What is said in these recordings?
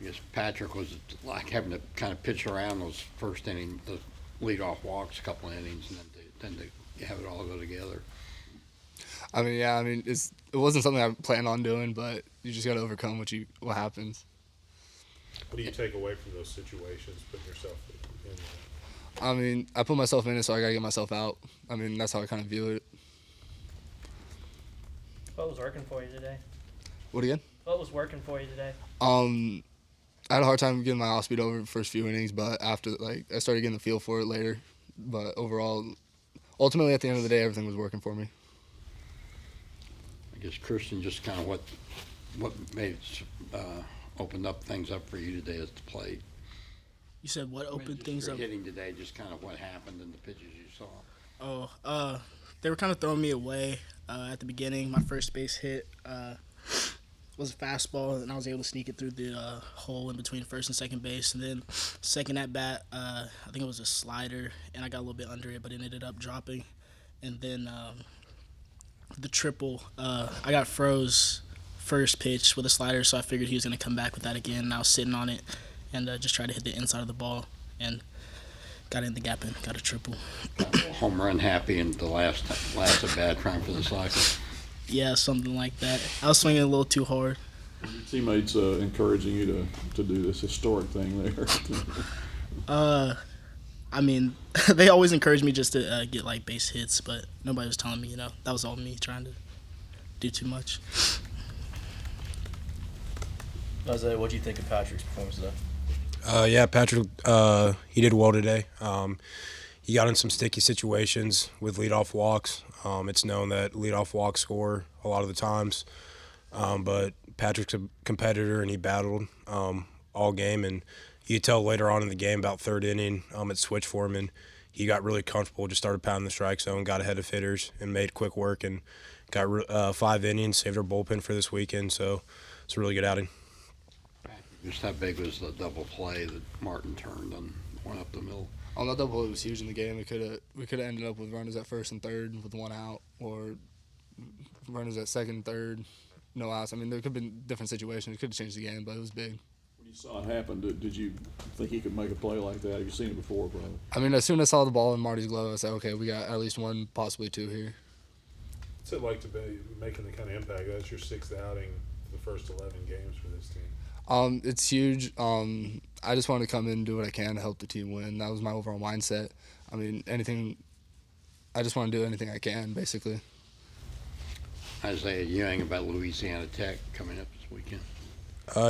I guess Patrick was like having to kind of pitch around those first inning, the leadoff walks, a couple of innings, and then to have it all go together. I mean, yeah, I mean, it wasn't something I planned on doing, but you just got to overcome what happens. What do you take away from those situations, putting yourself in there? I mean, I put myself in it, so I got to get myself out. I mean, that's how I kind of view it. What was working for you today? What again? What was working for you today? I had a hard time getting my off speed over the first few innings, but after, like, I started getting the feel for it later. But overall, ultimately, at the end of the day, everything was working for me. I guess, Christian, just kind of what made it opened up things up for you today at the plate. You said what opened things your up? Hitting today, just kind of what happened in the pitches you saw. They were kind of throwing me away at the beginning. My first base hit was a fastball, and I was able to sneak it through the hole in between first and second base. And then second at bat, I think it was a slider, and I got a little bit under it, but it ended up dropping. And then the triple, I got froze first pitch with a slider, so I figured he was going to come back with that again. And I was sitting on it and just tried to hit the inside of the ball and got in the gap and got a triple. Home run happy in the last at bat trying for the cycle. Yeah, something like that. I was swinging a little too hard. Your teammates encouraging you to do this historic thing there. I mean, they always encourage me just to get like base hits, but nobody was telling me, that was all me trying to do too much. Isaiah, what do you think of Patrick's performance today? Yeah, Patrick, he did well today. He got in some sticky situations with leadoff walks. It's known that leadoff walks score a lot of the times, but Patrick's a competitor and he battled all game. And you could tell later on in the game, about third inning, it switched for him and he got really comfortable. Just started pounding the strike zone, got ahead of hitters, and made quick work. And got 5 innings, saved our bullpen for this weekend. So it's a really good outing. Just how big was the double play that Martin turned and went up the middle? On that double, it was huge in the game. We could have ended up with runners at first and third with one out, or runners at second and third, no outs. I mean, there could have been different situations. It could have changed the game, but it was big. When you saw it happen, did you think he could make a play like that? Have you seen it before, bro? I mean, as soon as I saw the ball in Marty's glove, I said, okay, we got at least one, possibly two here. What's it like to be making the kind of impact? That's your 6th outing for the first 11 games for this team. It's huge. I just wanted to come in and do what I can to help the team win. That was my overall mindset. I mean, I just want to do anything I can, basically. Isaiah Ewing about Louisiana Tech coming up this weekend.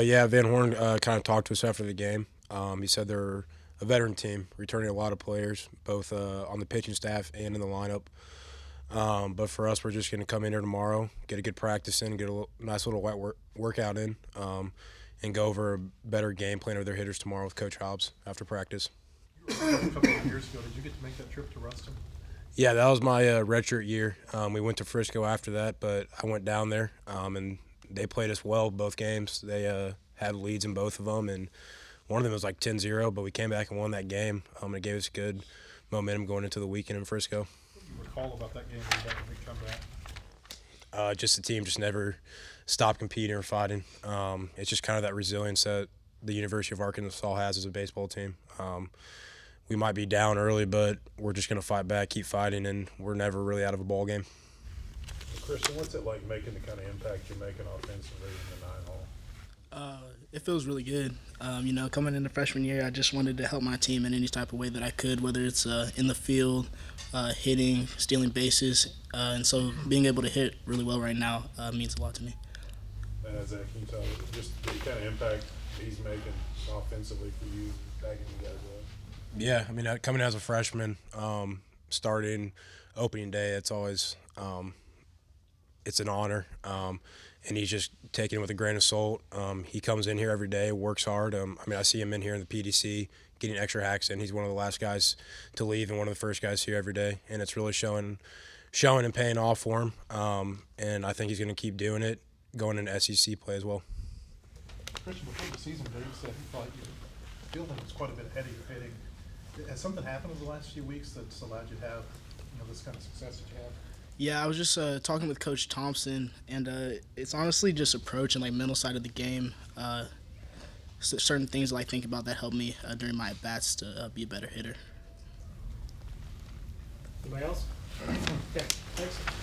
Yeah, Van Horn kind of talked to us after the game. He said they're a veteran team, returning a lot of players, both on the pitching staff and in the lineup. But for us, we're just going to come in here tomorrow, get a good practice in, get a nice little wet workout in, and go over a better game plan of their hitters tomorrow with Coach Hobbs after practice. A couple of years ago, did you get to make that trip to Ruston? Yeah, that was my redshirt year. We went to Frisco after that, but I went down there, and they played us well both games. They had leads in both of them, and one of them was like 10-0, but we came back and won that game. It gave us good momentum going into the weekend in Frisco. What do you recall about that game when you got a big comeback? Just the team just never stopped competing or fighting. It's just kind of that resilience that the University of Arkansas has as a baseball team. We might be down early, but we're just going to fight back, keep fighting, and we're never really out of a ball game. Christian, what's it like making the kind of impact you're making offensively in the 9-hole? It feels really good. Coming into freshman year, I just wanted to help my team in any type of way that I could, whether it's in the field, hitting, stealing bases. And so being able to hit really well right now means a lot to me. Zach, can you tell just the kind of impact he's making offensively for you, backing you guys up? Yeah, I mean, coming as a freshman, starting opening day, it's always it's an honor. And he's just taking it with a grain of salt. He comes in here every day, works hard. I see him in here in the PDC getting extra hacks in. He's one of the last guys to leave and one of the first guys here every day. And it's really showing and paying off for him. And I think he's going to keep doing it, going into SEC play as well. Christian, before the season, Dave said he thought your fielding was quite a bit ahead of your hitting. Has something happened over the last few weeks that's allowed you to have this kind of success that you have? Yeah, I was just talking with Coach Thompson, and it's honestly just approach and mental side of the game. certain things that I think about that help me during my at bats to be a better hitter. Anybody else? Okay, thanks.